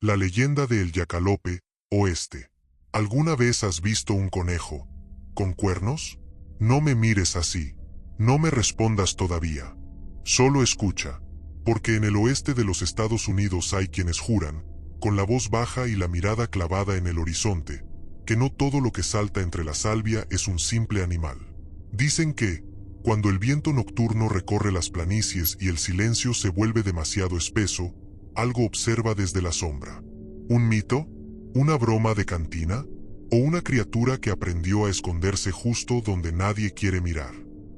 La leyenda de El Yacalope, Oeste. ¿Alguna vez has visto un conejo con cuernos? No me mires así. No me respondas todavía. Solo escucha. Porque en el oeste de los Estados Unidos hay quienes juran, con la voz baja y la mirada clavada en el horizonte, que no todo lo que salta entre la salvia es un simple animal. Dicen que, cuando el viento nocturno recorre las planicies y el silencio se vuelve demasiado espeso, algo observa desde la sombra. ¿Un mito? ¿Una broma de cantina? ¿O una criatura que aprendió a esconderse justo donde nadie quiere mirar?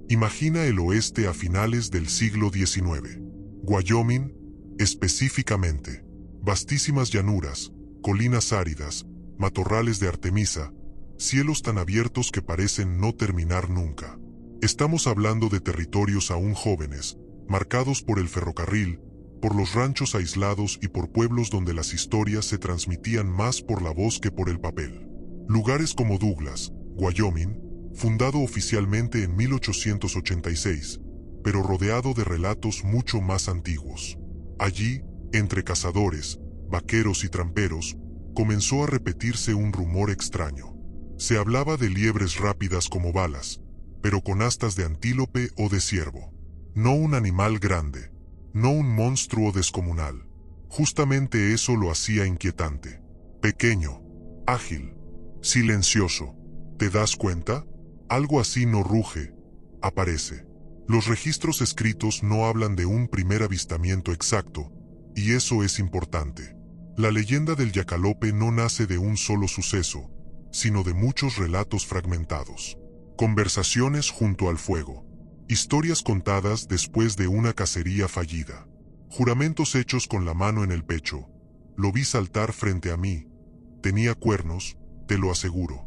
Imagina el oeste a finales del siglo XIX. Wyoming, específicamente. Vastísimas llanuras, colinas áridas, matorrales de artemisa, cielos tan abiertos que parecen no terminar nunca. Estamos hablando de territorios aún jóvenes, marcados por el ferrocarril, por los ranchos aislados y por pueblos donde las historias se transmitían más por la voz que por el papel. Lugares como Douglas, Wyoming, fundado oficialmente en 1886, pero rodeado de relatos mucho más antiguos. Allí, entre cazadores, vaqueros y tramperos, comenzó a repetirse un rumor extraño. Se hablaba de liebres rápidas como balas, pero con astas de antílope o de ciervo. No un animal grande, no un monstruo descomunal. Justamente eso lo hacía inquietante. Pequeño, ágil, silencioso. ¿Te das cuenta? Algo así no ruge, aparece. Los registros escritos no hablan de un primer avistamiento exacto, y eso es importante. La leyenda del Yacalope no nace de un solo suceso, sino de muchos relatos fragmentados. Conversaciones junto al fuego. Historias contadas después de una cacería fallida. Juramentos hechos con la mano en el pecho. Lo vi saltar frente a mí. Tenía cuernos, te lo aseguro.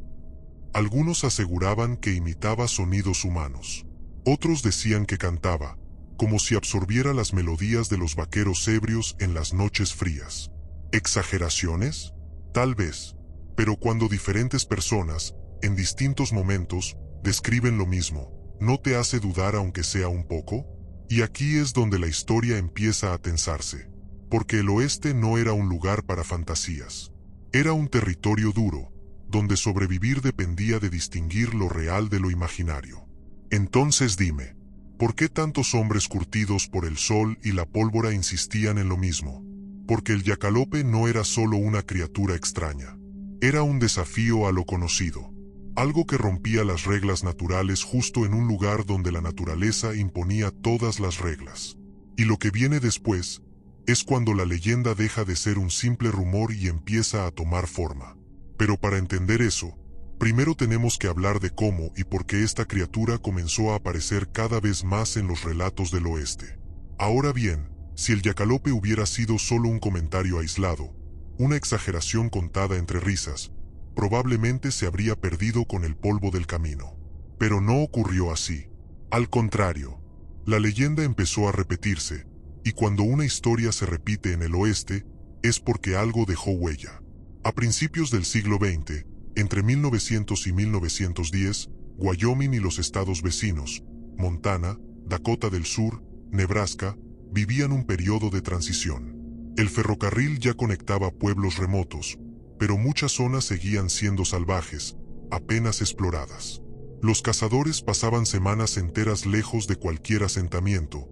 Algunos aseguraban que imitaba sonidos humanos. Otros decían que cantaba, como si absorbiera las melodías de los vaqueros ebrios en las noches frías. ¿Exageraciones? Tal vez. Pero cuando diferentes personas, en distintos momentos, describen lo mismo, ¿no te hace dudar aunque sea un poco? Y aquí es donde la historia empieza a tensarse. Porque el oeste no era un lugar para fantasías. Era un territorio duro, donde sobrevivir dependía de distinguir lo real de lo imaginario. Entonces dime, ¿por qué tantos hombres curtidos por el sol y la pólvora insistían en lo mismo? Porque el Yacalope no era solo una criatura extraña. Era un desafío a lo conocido. Algo que rompía las reglas naturales justo en un lugar donde la naturaleza imponía todas las reglas. Y lo que viene después es cuando la leyenda deja de ser un simple rumor y empieza a tomar forma. Pero para entender eso, primero tenemos que hablar de cómo y por qué esta criatura comenzó a aparecer cada vez más en los relatos del oeste. Ahora bien, si el Yacalope hubiera sido solo un comentario aislado, una exageración contada entre risas, probablemente se habría perdido con el polvo del camino. Pero no ocurrió así. Al contrario, la leyenda empezó a repetirse, y cuando una historia se repite en el oeste, es porque algo dejó huella. A principios del siglo XX, entre 1900 y 1910, Wyoming y los estados vecinos, Montana, Dakota del Sur, Nebraska, vivían un periodo de transición. El ferrocarril ya conectaba pueblos remotos, pero muchas zonas seguían siendo salvajes, apenas exploradas. Los cazadores pasaban semanas enteras lejos de cualquier asentamiento,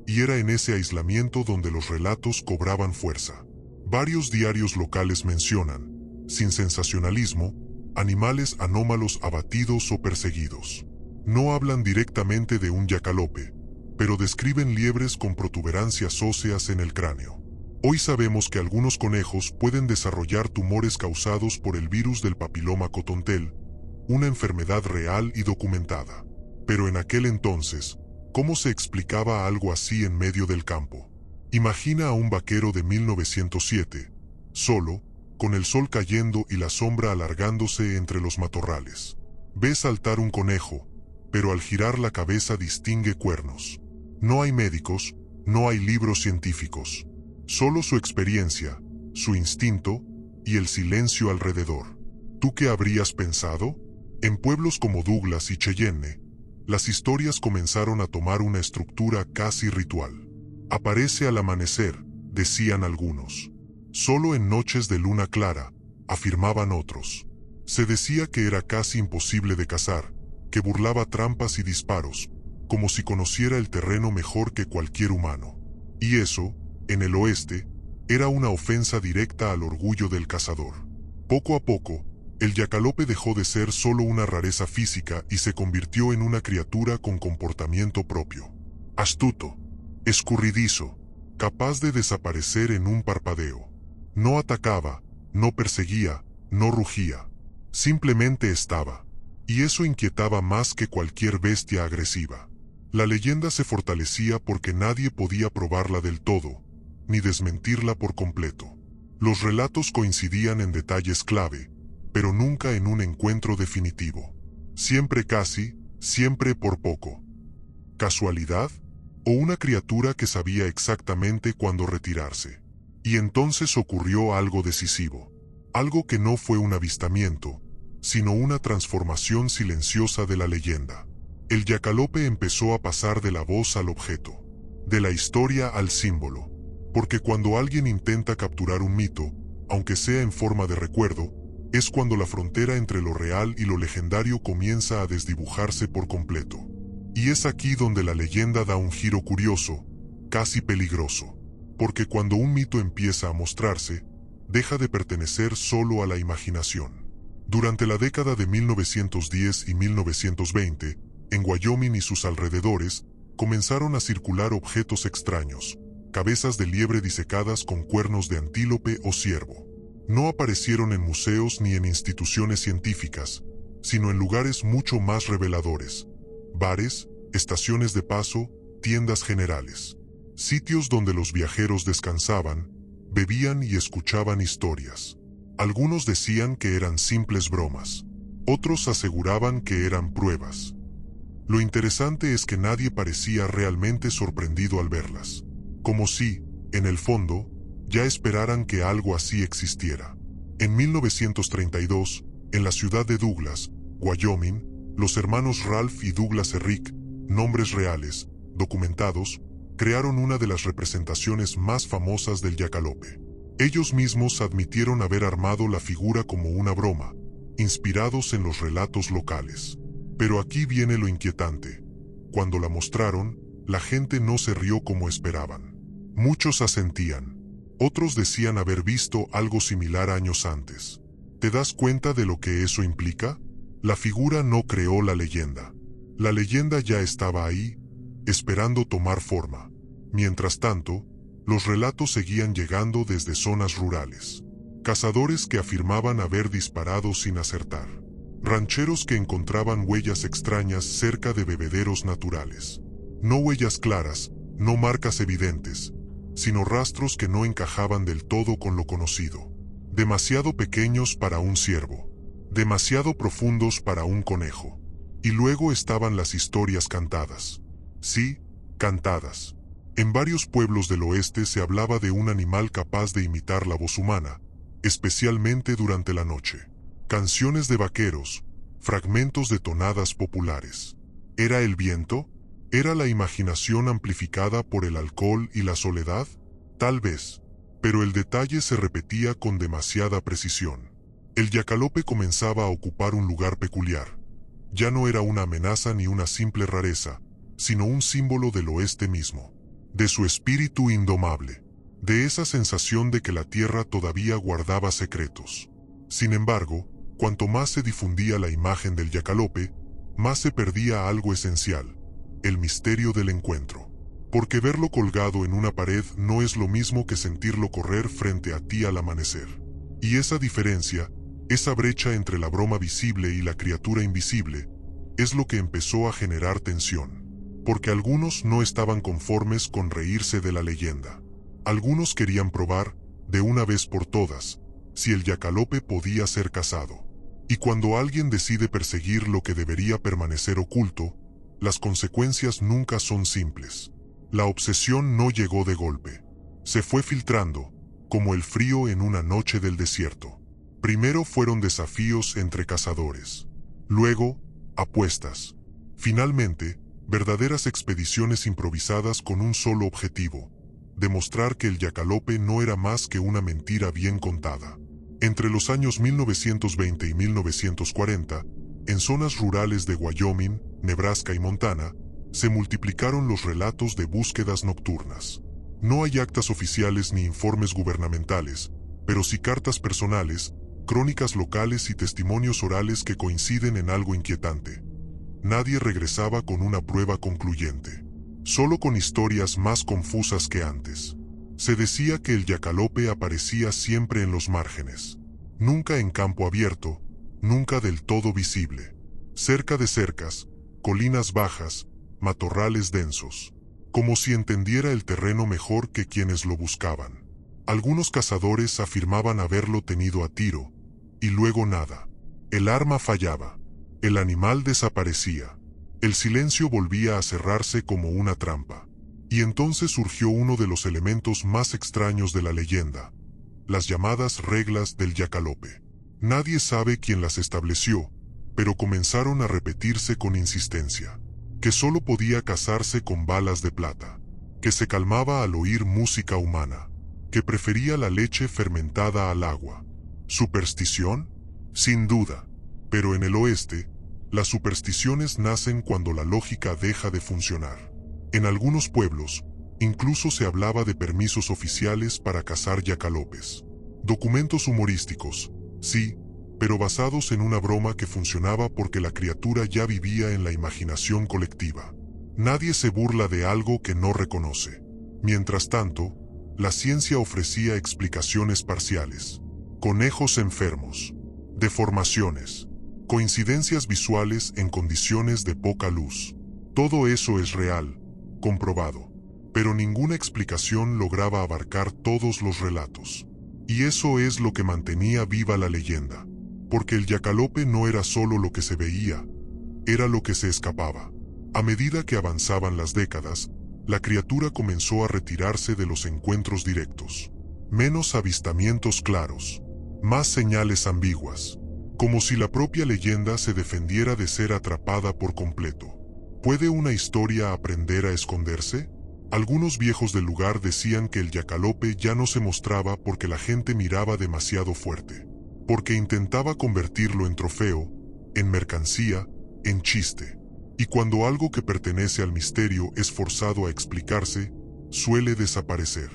y era en ese aislamiento donde los relatos cobraban fuerza. Varios diarios locales mencionan, sin sensacionalismo, animales anómalos abatidos o perseguidos. No hablan directamente de un yacalope, pero describen liebres con protuberancias óseas en el cráneo. Hoy sabemos que algunos conejos pueden desarrollar tumores causados por el virus del papiloma cotontel, una enfermedad real y documentada. Pero en aquel entonces, ¿cómo se explicaba algo así en medio del campo? Imagina a un vaquero de 1907, solo, con el sol cayendo y la sombra alargándose entre los matorrales. Ve saltar un conejo, pero al girar la cabeza distingue cuernos. No hay médicos, no hay libros científicos. Solo su experiencia, su instinto y el silencio alrededor. ¿Tú qué habrías pensado? En pueblos como Douglas y Cheyenne, las historias comenzaron a tomar una estructura casi ritual. Aparece al amanecer, decían algunos. Solo en noches de luna clara, afirmaban otros. Se decía que era casi imposible de cazar, que burlaba trampas y disparos, como si conociera el terreno mejor que cualquier humano. Y eso, en el oeste, era una ofensa directa al orgullo del cazador. Poco a poco, el yacalope dejó de ser solo una rareza física y se convirtió en una criatura con comportamiento propio. Astuto, escurridizo, capaz de desaparecer en un parpadeo. No atacaba, no perseguía, no rugía. Simplemente estaba. Y eso inquietaba más que cualquier bestia agresiva. La leyenda se fortalecía porque nadie podía probarla del todo, ni desmentirla por completo. Los relatos coincidían en detalles clave, pero nunca en un encuentro definitivo. Siempre casi, siempre por poco. ¿Casualidad? ¿O una criatura que sabía exactamente cuándo retirarse? Y entonces ocurrió algo decisivo. Algo que no fue un avistamiento, sino una transformación silenciosa de la leyenda. El yacalope empezó a pasar de la voz al objeto, de la historia al símbolo. Porque cuando alguien intenta capturar un mito, aunque sea en forma de recuerdo, es cuando la frontera entre lo real y lo legendario comienza a desdibujarse por completo. Y es aquí donde la leyenda da un giro curioso, casi peligroso. Porque cuando un mito empieza a mostrarse, deja de pertenecer solo a la imaginación. Durante la década de 1910 y 1920, en Wyoming y sus alrededores, comenzaron a circular objetos extraños, cabezas de liebre disecadas con cuernos de antílope o ciervo. No aparecieron en museos ni en instituciones científicas, sino en lugares mucho más reveladores: bares, estaciones de paso, tiendas generales. Sitios donde los viajeros descansaban, bebían y escuchaban historias. Algunos decían que eran simples bromas. Otros aseguraban que eran pruebas. Lo interesante es que nadie parecía realmente sorprendido al verlas. Como si, en el fondo, ya esperaran que algo así existiera. En 1932, en la ciudad de Douglas, Wyoming, los hermanos Ralph y Douglas Herrick, nombres reales, documentados, crearon una de las representaciones más famosas del yacalope. Ellos mismos admitieron haber armado la figura como una broma, inspirados en los relatos locales. Pero aquí viene lo inquietante. Cuando la mostraron, la gente no se rió como esperaban. Muchos asentían. Otros decían haber visto algo similar años antes. ¿Te das cuenta de lo que eso implica? La figura no creó la leyenda. La leyenda ya estaba ahí, esperando tomar forma. Mientras tanto, los relatos seguían llegando desde zonas rurales. Cazadores que afirmaban haber disparado sin acertar. Rancheros que encontraban huellas extrañas cerca de bebederos naturales. No huellas claras, no marcas evidentes, sino rastros que no encajaban del todo con lo conocido. Demasiado pequeños para un ciervo. Demasiado profundos para un conejo. Y luego estaban las historias cantadas. Sí, cantadas. En varios pueblos del oeste se hablaba de un animal capaz de imitar la voz humana, especialmente durante la noche. Canciones de vaqueros, fragmentos de tonadas populares. ¿Era el viento? ¿Era la imaginación amplificada por el alcohol y la soledad? Tal vez, pero el detalle se repetía con demasiada precisión. El yacalope comenzaba a ocupar un lugar peculiar. Ya no era una amenaza ni una simple rareza, sino un símbolo del oeste mismo, de su espíritu indomable, de esa sensación de que la tierra todavía guardaba secretos. Sin embargo, cuanto más se difundía la imagen del yacalope, más se perdía algo esencial: el misterio del encuentro. Porque verlo colgado en una pared no es lo mismo que sentirlo correr frente a ti al amanecer. Y esa diferencia, esa brecha entre la broma visible y la criatura invisible, es lo que empezó a generar tensión. Porque algunos no estaban conformes con reírse de la leyenda. Algunos querían probar, de una vez por todas, si el yacalope podía ser cazado. Y cuando alguien decide perseguir lo que debería permanecer oculto, las consecuencias nunca son simples. La obsesión no llegó de golpe. Se fue filtrando, como el frío en una noche del desierto. Primero fueron desafíos entre cazadores. Luego, apuestas. Finalmente, verdaderas expediciones improvisadas con un solo objetivo: demostrar que el yacalope no era más que una mentira bien contada. Entre los años 1920 y 1940, en zonas rurales de Wyoming, Nebraska y Montana, se multiplicaron los relatos de búsquedas nocturnas. No hay actas oficiales ni informes gubernamentales, pero sí cartas personales, crónicas locales y testimonios orales que coinciden en algo inquietante. Nadie regresaba con una prueba concluyente, solo con historias más confusas que antes. Se decía que el yacalope aparecía siempre en los márgenes, nunca en campo abierto, nunca del todo visible, cerca de cercas, colinas bajas, matorrales densos, como si entendiera el terreno mejor que quienes lo buscaban. Algunos cazadores afirmaban haberlo tenido a tiro, y luego nada. El arma fallaba, el animal desaparecía, el silencio volvía a cerrarse como una trampa. Y entonces surgió uno de los elementos más extraños de la leyenda, las llamadas reglas del yacalope. Nadie sabe quién las estableció, pero comenzaron a repetirse con insistencia. Que solo podía cazarse con balas de plata, que se calmaba al oír música humana, que prefería la leche fermentada al agua. ¿Superstición? Sin duda. Pero en el oeste, las supersticiones nacen cuando la lógica deja de funcionar. En algunos pueblos, incluso se hablaba de permisos oficiales para cazar yacalopes. Documentos humorísticos, sí, pero basados en una broma que funcionaba porque la criatura ya vivía en la imaginación colectiva. Nadie se burla de algo que no reconoce. Mientras tanto, la ciencia ofrecía explicaciones parciales. Conejos enfermos, deformaciones, coincidencias visuales en condiciones de poca luz. Todo eso es real, comprobado, pero ninguna explicación lograba abarcar todos los relatos. Y eso es lo que mantenía viva la leyenda, porque el yacalope no era solo lo que se veía, era lo que se escapaba. A medida que avanzaban las décadas, la criatura comenzó a retirarse de los encuentros directos. Menos avistamientos claros, más señales ambiguas, como si la propia leyenda se defendiera de ser atrapada por completo. ¿Puede una historia aprender a esconderse? Algunos viejos del lugar decían que el yacalope ya no se mostraba porque la gente miraba demasiado fuerte, porque intentaba convertirlo en trofeo, en mercancía, en chiste. Y cuando algo que pertenece al misterio es forzado a explicarse, suele desaparecer.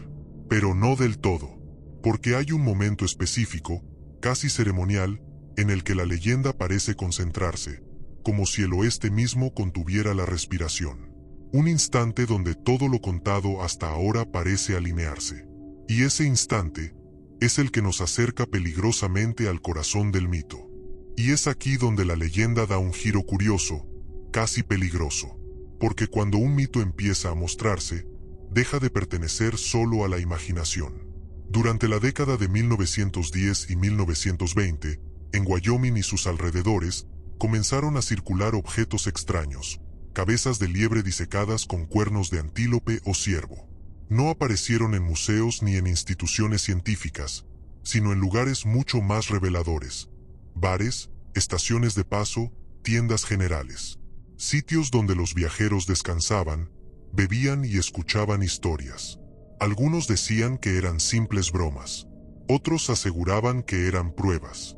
Pero no del todo, porque hay un momento específico, casi ceremonial, en el que la leyenda parece concentrarse, como si el oeste mismo contuviera la respiración. Un instante donde todo lo contado hasta ahora parece alinearse. Y ese instante es el que nos acerca peligrosamente al corazón del mito. Y es aquí donde la leyenda da un giro curioso, casi peligroso. Porque cuando un mito empieza a mostrarse, deja de pertenecer solo a la imaginación. Durante la década de 1910 y 1920, en Wyoming y sus alrededores, comenzaron a circular objetos extraños, cabezas de liebre disecadas con cuernos de antílope o ciervo. No aparecieron en museos ni en instituciones científicas, sino en lugares mucho más reveladores: bares, estaciones de paso, tiendas generales. Sitios donde los viajeros descansaban, bebían y escuchaban historias. Algunos decían que eran simples bromas. Otros aseguraban que eran pruebas.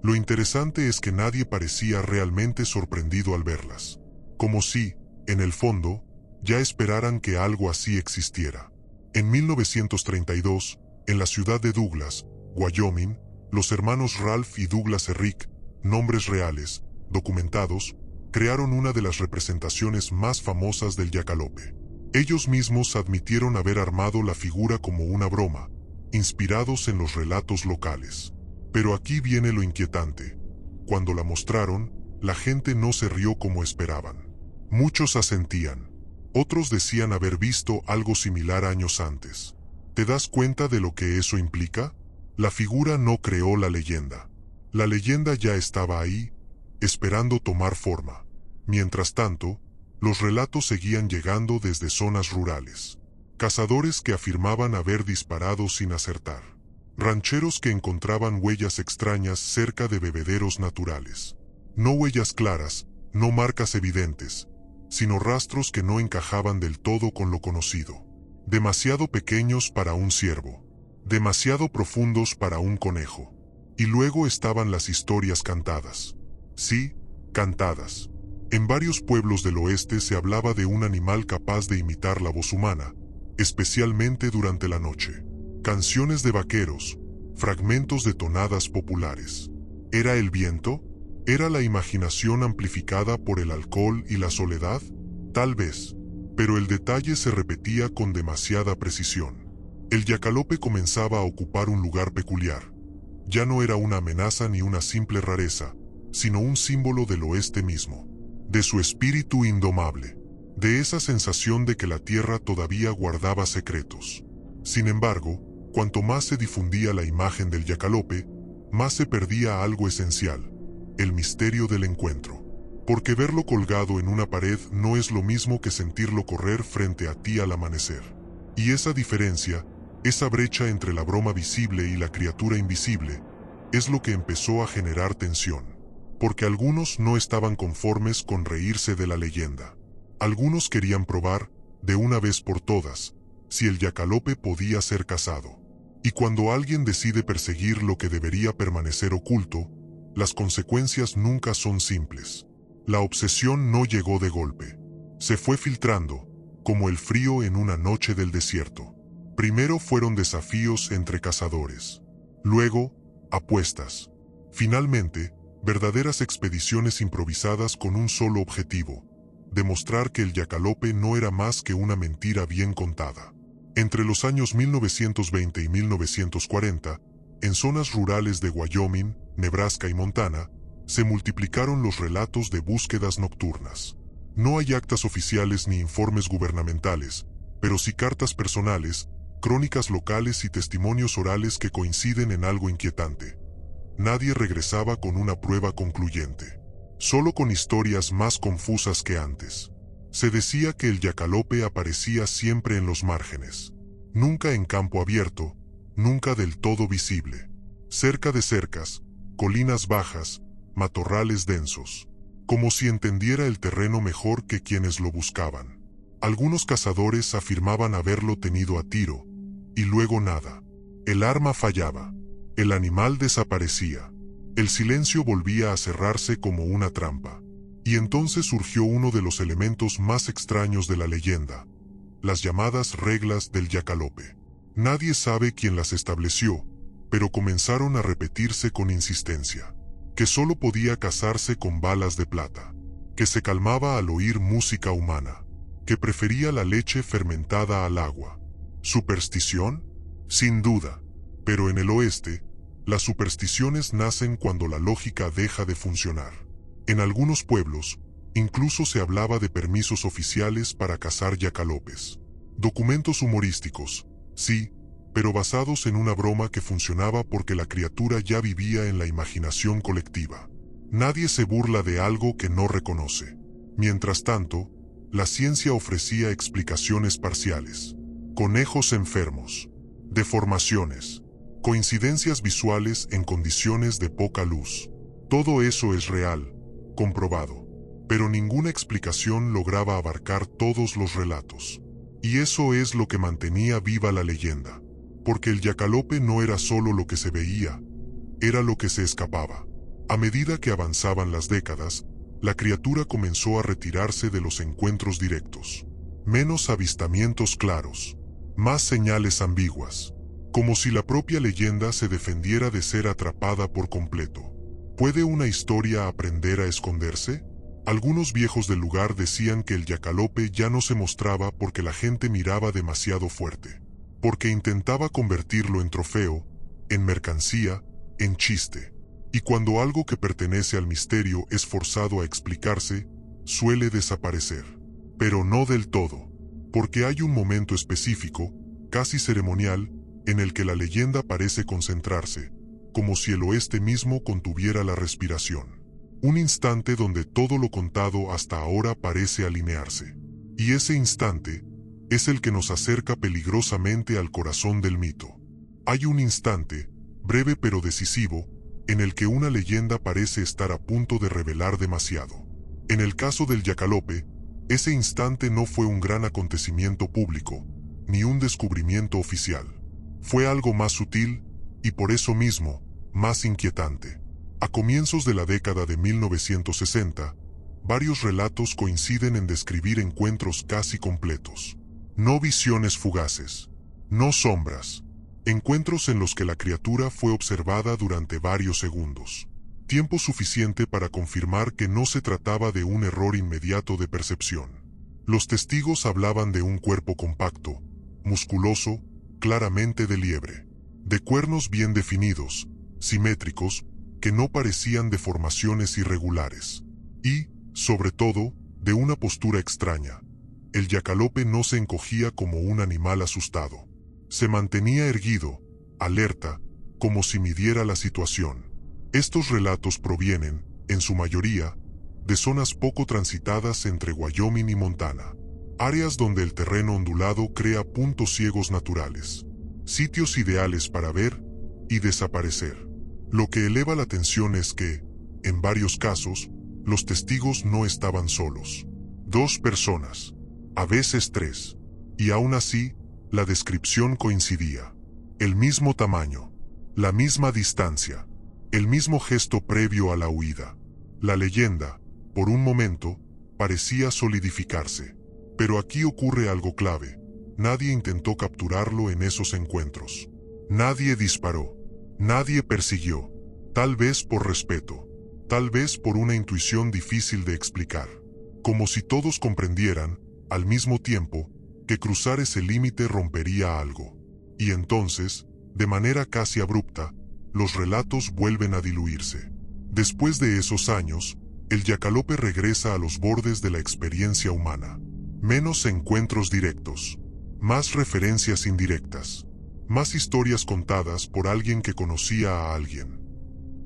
Lo interesante es que nadie parecía realmente sorprendido al verlas. Como si, en el fondo, ya esperaran que algo así existiera. En 1932, en la ciudad de Douglas, Wyoming, los hermanos Ralph y Douglas Herrick, nombres reales, documentados, crearon una de las representaciones más famosas del yacalope. Ellos mismos admitieron haber armado la figura como una broma, inspirados en los relatos locales. Pero aquí viene lo inquietante. Cuando la mostraron, la gente no se rió como esperaban. Muchos asentían. Otros decían haber visto algo similar años antes. ¿Te das cuenta de lo que eso implica? La figura no creó la leyenda. La leyenda ya estaba ahí, esperando tomar forma. Mientras tanto, los relatos seguían llegando desde zonas rurales. Cazadores que afirmaban haber disparado sin acertar. Rancheros que encontraban huellas extrañas cerca de bebederos naturales. No huellas claras, no marcas evidentes, sino rastros que no encajaban del todo con lo conocido. demasiado pequeños para un ciervo, demasiado profundos para un conejo. Y luego estaban las historias cantadas. Sí, cantadas. En varios pueblos del oeste se hablaba de un animal capaz de imitar la voz humana, especialmente durante la noche. Canciones de vaqueros, fragmentos de tonadas populares. ¿Era el viento? ¿Era la imaginación amplificada por el alcohol y la soledad? Tal vez. Pero el detalle se repetía con demasiada precisión. El yacalope comenzaba a ocupar un lugar peculiar. Ya no era una amenaza ni una simple rareza, sino un símbolo del oeste mismo, de su espíritu indomable, de esa sensación de que la tierra todavía guardaba secretos. Sin embargo, cuanto más se difundía la imagen del yacalope, más se perdía algo esencial, el misterio del encuentro. Porque verlo colgado en una pared no es lo mismo que sentirlo correr frente a ti al amanecer. Y esa diferencia, esa brecha entre la broma visible y la criatura invisible, es lo que empezó a generar tensión. Porque algunos no estaban conformes con reírse de la leyenda. Algunos querían probar, de una vez por todas, si el yacalope podía ser cazado. Y cuando alguien decide perseguir lo que debería permanecer oculto, las consecuencias nunca son simples. La obsesión no llegó de golpe. Se fue filtrando, como el frío en una noche del desierto. Primero fueron desafíos entre cazadores. Luego, apuestas. Finalmente, verdaderas expediciones improvisadas con un solo objetivo: demostrar que el yacalope no era más que una mentira bien contada. Entre los años 1920 y 1940, en zonas rurales de Wyoming, Nebraska y Montana, se multiplicaron los relatos de búsquedas nocturnas. No hay actas oficiales ni informes gubernamentales, pero sí cartas personales, crónicas locales y testimonios orales que coinciden en algo inquietante. Nadie regresaba con una prueba concluyente, solo con historias más confusas que antes. Se decía que el yacalope aparecía siempre en los márgenes, nunca en campo abierto, nunca del todo visible, cerca de cercas, colinas bajas, matorrales densos, como si entendiera el terreno mejor que quienes lo buscaban. Algunos cazadores afirmaban haberlo tenido a tiro, y luego nada. El arma fallaba, el animal desaparecía, el silencio volvía a cerrarse como una trampa. Y entonces surgió uno de los elementos más extraños de la leyenda, las llamadas reglas del yacalope. Nadie sabe quién las estableció, pero comenzaron a repetirse con insistencia. Que solo podía cazarse con balas de plata, que se calmaba al oír música humana, que prefería la leche fermentada al agua. ¿Superstición? Sin duda. Pero en el oeste, las supersticiones nacen cuando la lógica deja de funcionar. En algunos pueblos, incluso se hablaba de permisos oficiales para cazar yacalopes. Documentos humorísticos, sí, pero basados en una broma que funcionaba porque la criatura ya vivía en la imaginación colectiva. Nadie se burla de algo que no reconoce. Mientras tanto, la ciencia ofrecía explicaciones parciales. Conejos enfermos, deformaciones, coincidencias visuales en condiciones de poca luz. Todo eso es real, comprobado, pero ninguna explicación lograba abarcar todos los relatos. Y eso es lo que mantenía viva la leyenda. Porque el yacalope no era solo lo que se veía, era lo que se escapaba. A medida que avanzaban las décadas, la criatura comenzó a retirarse de los encuentros directos. Menos avistamientos claros, más señales ambiguas, como si la propia leyenda se defendiera de ser atrapada por completo. ¿Puede una historia aprender a esconderse? Algunos viejos del lugar decían que el yacalope ya no se mostraba porque la gente miraba demasiado fuerte, porque intentaba convertirlo en trofeo, en mercancía, en chiste. Y cuando algo que pertenece al misterio es forzado a explicarse, suele desaparecer. Pero no del todo, porque hay un momento específico, casi ceremonial, en el que la leyenda parece concentrarse, como si el oeste mismo contuviera la respiración. Un instante donde todo lo contado hasta ahora parece alinearse. Y ese instante es el que nos acerca peligrosamente al corazón del mito. Hay un instante, breve pero decisivo, en el que una leyenda parece estar a punto de revelar demasiado. En el caso del yacalope, ese instante no fue un gran acontecimiento público, ni un descubrimiento oficial. Fue algo más sutil y por eso mismo, más inquietante. A comienzos de la década de 1960, varios relatos coinciden en describir encuentros casi completos. No visiones fugaces, no sombras, encuentros en los que la criatura fue observada durante varios segundos. Tiempo suficiente para confirmar que no se trataba de un error inmediato de percepción. Los testigos hablaban de un cuerpo compacto, musculoso, claramente de liebre, de cuernos bien definidos, simétricos, que no parecían deformaciones irregulares. Y, sobre todo, de una postura extraña. El yacalope no se encogía como un animal asustado. Se mantenía erguido, alerta, como si midiera la situación. Estos relatos provienen, en su mayoría, de zonas poco transitadas entre Wyoming y Montana. Áreas donde el terreno ondulado crea puntos ciegos naturales. Sitios ideales para ver y desaparecer. Lo que eleva la tensión es que, en varios casos, los testigos no estaban solos. 2 personas, a veces 3, y aún así, la descripción coincidía. El mismo tamaño, la misma distancia, el mismo gesto previo a la huida. La leyenda, por un momento, parecía solidificarse. Pero aquí ocurre algo clave. Nadie intentó capturarlo en esos encuentros. Nadie disparó. Nadie persiguió. Tal vez por respeto. Tal vez por una intuición difícil de explicar. Como si todos comprendieran, al mismo tiempo, que cruzar ese límite rompería algo. Y entonces, de manera casi abrupta, los relatos vuelven a diluirse. Después de esos años, el yacalope regresa a los bordes de la experiencia humana. Menos encuentros directos, más referencias indirectas, más historias contadas por alguien que conocía a alguien.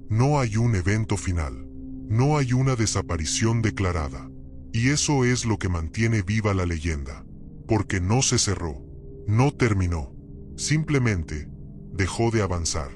No hay un evento final, no hay una desaparición declarada. Y eso es lo que mantiene viva la leyenda. Porque no se cerró, no terminó, simplemente dejó de avanzar.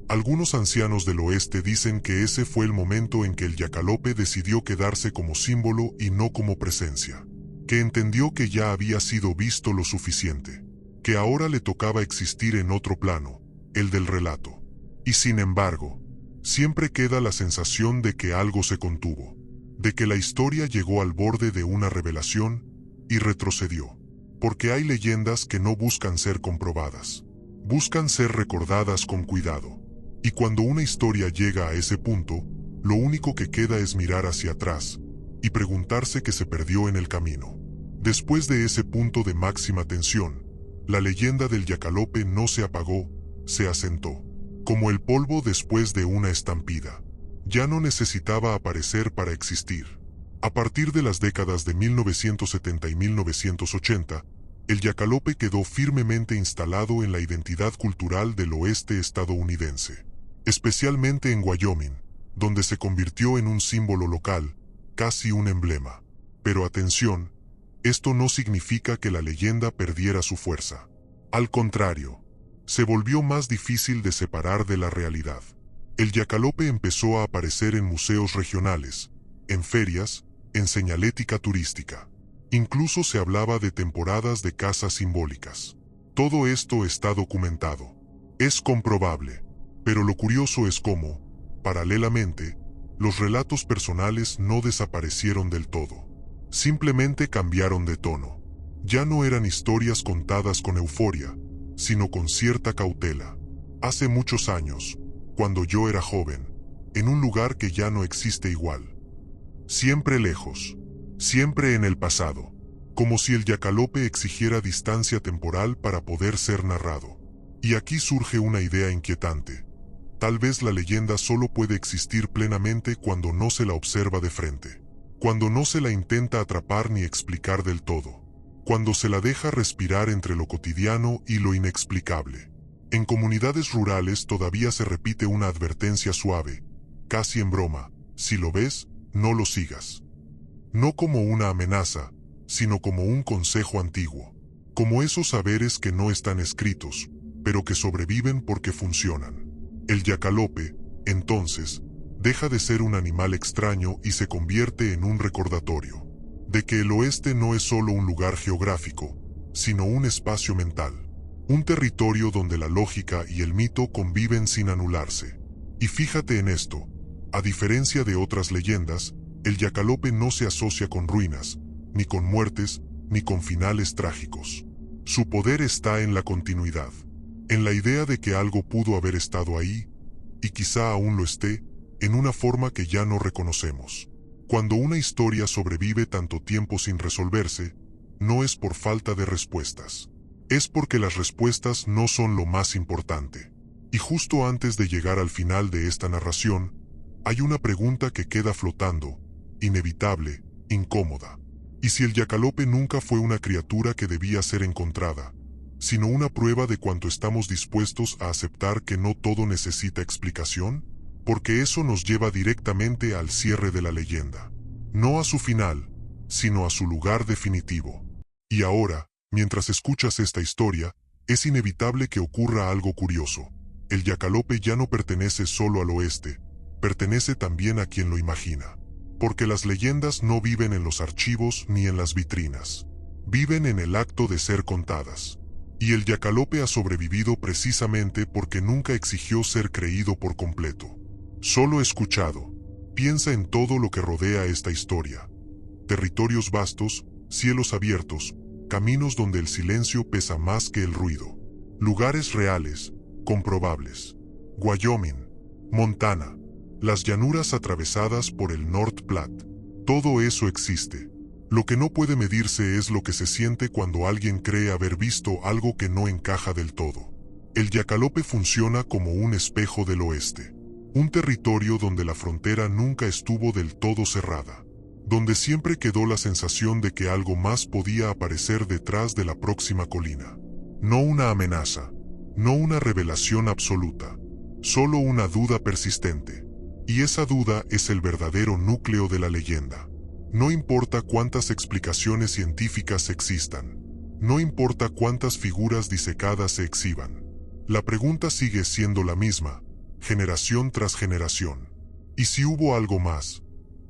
Algunos ancianos del oeste dicen que ese fue el momento en que el yacalope decidió quedarse como símbolo y no como presencia. Que entendió que ya había sido visto lo suficiente. Que ahora le tocaba existir en otro plano, el del relato. Y sin embargo, siempre queda la sensación de que algo se contuvo. De que la historia llegó al borde de una revelación y retrocedió. Porque hay leyendas que no buscan ser comprobadas. Buscan ser recordadas con cuidado. Y cuando una historia llega a ese punto, lo único que queda es mirar hacia atrás y preguntarse qué se perdió en el camino. Después de ese punto de máxima tensión, la leyenda del yacalope no se apagó, se asentó. Como el polvo después de una estampida. Ya no necesitaba aparecer para existir. A partir de las décadas de 1970 y 1980, el yacalope quedó firmemente instalado en la identidad cultural del oeste estadounidense. Especialmente en Wyoming, donde se convirtió en un símbolo local, casi un emblema. Pero atención, esto no significa que la leyenda perdiera su fuerza. Al contrario, se volvió más difícil de separar de la realidad. El yacalope empezó a aparecer en museos regionales, en ferias, en señalética turística. Incluso se hablaba de temporadas de caza simbólicas. Todo esto está documentado. Es comprobable. Pero lo curioso es cómo, paralelamente, los relatos personales no desaparecieron del todo. Simplemente cambiaron de tono. Ya no eran historias contadas con euforia, sino con cierta cautela. Hace muchos años, cuando yo era joven, en un lugar que ya no existe igual. Siempre lejos, siempre en el pasado, como si el yacalope exigiera distancia temporal para poder ser narrado. Y aquí surge una idea inquietante. Tal vez la leyenda solo puede existir plenamente cuando no se la observa de frente, cuando no se la intenta atrapar ni explicar del todo, cuando se la deja respirar entre lo cotidiano y lo inexplicable. En comunidades rurales todavía se repite una advertencia suave, casi en broma: si lo ves, no lo sigas. No como una amenaza, sino como un consejo antiguo, como esos saberes que no están escritos, pero que sobreviven porque funcionan. El yacalope, entonces, deja de ser un animal extraño y se convierte en un recordatorio de que el oeste no es solo un lugar geográfico, sino un espacio mental. Un territorio donde la lógica y el mito conviven sin anularse. Y fíjate en esto, a diferencia de otras leyendas, el Yacalope no se asocia con ruinas, ni con muertes, ni con finales trágicos. Su poder está en la continuidad, en la idea de que algo pudo haber estado ahí, y quizá aún lo esté, en una forma que ya no reconocemos. Cuando una historia sobrevive tanto tiempo sin resolverse, no es por falta de respuestas. Es porque las respuestas no son lo más importante. Y justo antes de llegar al final de esta narración, hay una pregunta que queda flotando, inevitable, incómoda. ¿Y si el Yacalope nunca fue una criatura que debía ser encontrada, sino una prueba de cuánto estamos dispuestos a aceptar que no todo necesita explicación? Porque eso nos lleva directamente al cierre de la leyenda. No a su final, sino a su lugar definitivo. Y ahora, mientras escuchas esta historia, es inevitable que ocurra algo curioso. El Yacalope ya no pertenece solo al oeste, pertenece también a quien lo imagina. Porque las leyendas no viven en los archivos ni en las vitrinas. Viven en el acto de ser contadas. Y el Yacalope ha sobrevivido precisamente porque nunca exigió ser creído por completo. Solo escuchado. Piensa en todo lo que rodea esta historia. Territorios vastos, cielos abiertos, caminos donde el silencio pesa más que el ruido. Lugares reales, comprobables. Wyoming, Montana, las llanuras atravesadas por el North Platte. Todo eso existe. Lo que no puede medirse es lo que se siente cuando alguien cree haber visto algo que no encaja del todo. El Yacalope funciona como un espejo del oeste. Un territorio donde la frontera nunca estuvo del todo cerrada. Donde siempre quedó la sensación de que algo más podía aparecer detrás de la próxima colina. No una amenaza, no una revelación absoluta, solo una duda persistente. Y esa duda es el verdadero núcleo de la leyenda. No importa cuántas explicaciones científicas existan, no importa cuántas figuras disecadas se exhiban. La pregunta sigue siendo la misma, generación tras generación. ¿Y si hubo algo más?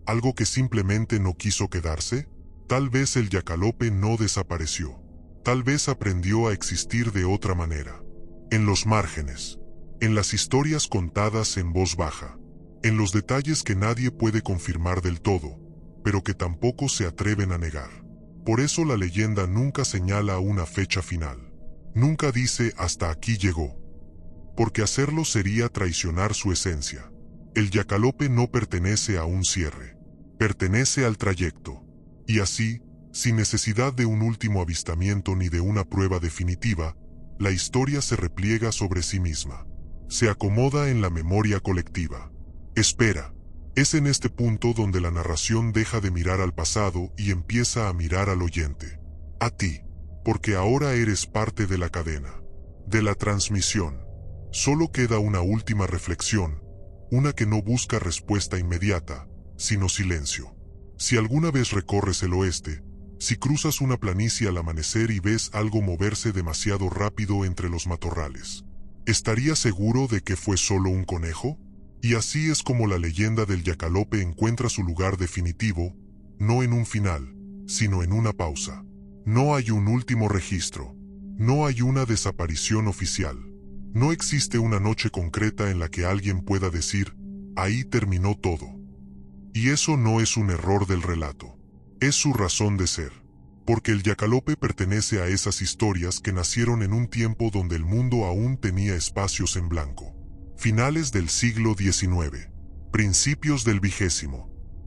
¿Algo que simplemente no quiso quedarse? Tal vez el Yacalope no desapareció. Tal vez aprendió a existir de otra manera. En los márgenes. En las historias contadas en voz baja. En los detalles que nadie puede confirmar del todo, pero que tampoco se atreven a negar. Por eso la leyenda nunca señala una fecha final. Nunca dice hasta aquí llegó. Porque hacerlo sería traicionar su esencia. El Yacalope no pertenece a un cierre. Pertenece al trayecto. Y así, sin necesidad de un último avistamiento ni de una prueba definitiva, la historia se repliega sobre sí misma. Se acomoda en la memoria colectiva. Espera. Es en este punto donde la narración deja de mirar al pasado y empieza a mirar al oyente. A ti. Porque ahora eres parte de la cadena. De la transmisión. Solo queda una última reflexión, una que no busca respuesta inmediata, sino silencio. Si alguna vez recorres el oeste, si cruzas una planicie al amanecer y ves algo moverse demasiado rápido entre los matorrales, ¿estarías seguro de que fue solo un conejo? Y así es como la leyenda del Yacalope encuentra su lugar definitivo, no en un final, sino en una pausa. No hay un último registro, no hay una desaparición oficial. No existe una noche concreta en la que alguien pueda decir, ahí terminó todo. Y eso no es un error del relato. Es su razón de ser. Porque el Yacalope pertenece a esas historias que nacieron en un tiempo donde el mundo aún tenía espacios en blanco. Finales del siglo XIX. Principios del XX.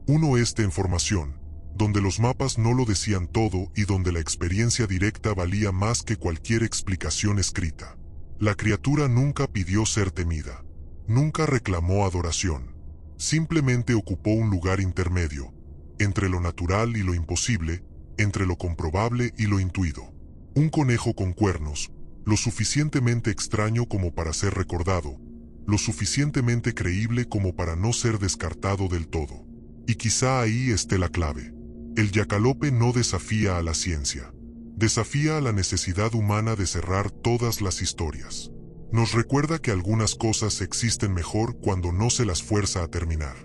Un oeste en formación, donde los mapas no lo decían todo y donde la experiencia directa valía más que cualquier explicación escrita. La criatura nunca pidió ser temida, nunca reclamó adoración, simplemente ocupó un lugar intermedio, entre lo natural y lo imposible, entre lo comprobable y lo intuido. Un conejo con cuernos, lo suficientemente extraño como para ser recordado, lo suficientemente creíble como para no ser descartado del todo. Y quizá ahí esté la clave. El Yacalope no desafía a la ciencia. Desafía a la necesidad humana de cerrar todas las historias. Nos recuerda que algunas cosas existen mejor cuando no se las fuerza a terminar.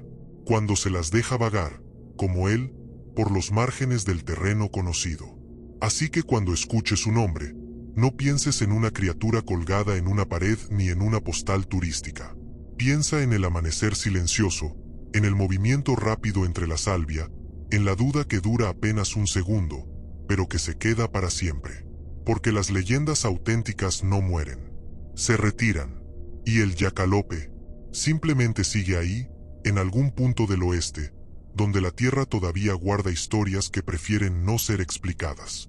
Cuando se las deja vagar, como él, por los márgenes del terreno conocido. Así que cuando escuches su nombre, no pienses en una criatura colgada en una pared ni en una postal turística. Piensa en el amanecer silencioso, en el movimiento rápido entre la salvia, en la duda que dura apenas un segundo, pero que se queda para siempre. Porque las leyendas auténticas no mueren, se retiran, y el yacalope simplemente sigue ahí, en algún punto del oeste, donde la tierra todavía guarda historias que prefieren no ser explicadas.